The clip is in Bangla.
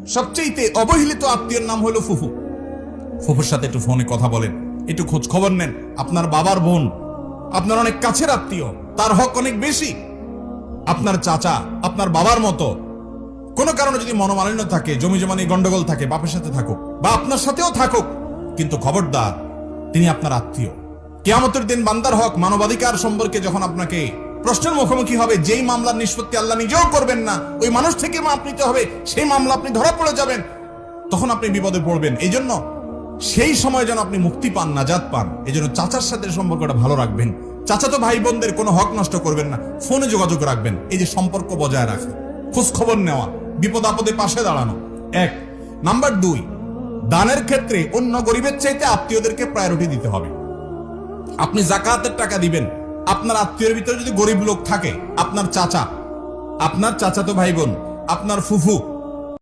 সবচেয়ে অবহেলিত আত্মীয়ের নাম হলো ফুফু। ফুফুর সাথে একটু ফোনে কথা বলেন, একটু খোঁজ খবর নেন। আপনার বাবার বোন, আপনার অনেক কাছের আত্মীয়, তার হক অনেক বেশি। আপনার চাচা আপনার বাবার মতো, কোনো কারণে যদি মনোমালিন্য থাকে, জমি জমা নিয়ে গন্ডগোল থাকে, বাপের সাথে থাকুক বা আপনার সাথেও থাকুক, কিন্তু খবরদার তিনি আপনার আত্মীয়। কিয়ামতের দিন বান্দার হক, মানবাধিকার সম্পর্কে যখন আপনাকে প্রশ্নের মুখোমুখি হবে, যেই মামলার নিষ্পত্তি আল্লাহ নিজেও করবেন না, ওই মানুষ থেকে মাপ নিতে হবে, সেই মামলা আপনি ধরা পড়ে যাবেন, তখন আপনি বিপদে পড়বেন। এই জন্য সেই সময় যেন আপনি মুক্তি পান, নাজাত পান, এই জন্য চাচার সাথে সম্পর্কটা ভালো রাখবেন। চাচাতো ভাই বোনদের কোনো হক নষ্ট করবেন না, ফোনে যোগাযোগ রাখবেন। এই যে সম্পর্ক বজায় রাখা, খোঁজ খবর নেওয়া, বিপদ আপদে পাশে দাঁড়ানো, এক। নাম্বার 2, দানের ক্ষেত্রে অন্য গরিবের চাইতে আত্মীয়দেরকে প্রায়োরিটি দিতে হবে। আপনি যাকাতের টাকা দিবেন, আপনার আত্মীয়ের ভিতরে যদি গরিব লোক থাকে, আপনার চাচা, আপনার চাচাতো ভাই বোন, আপনার ফুফু,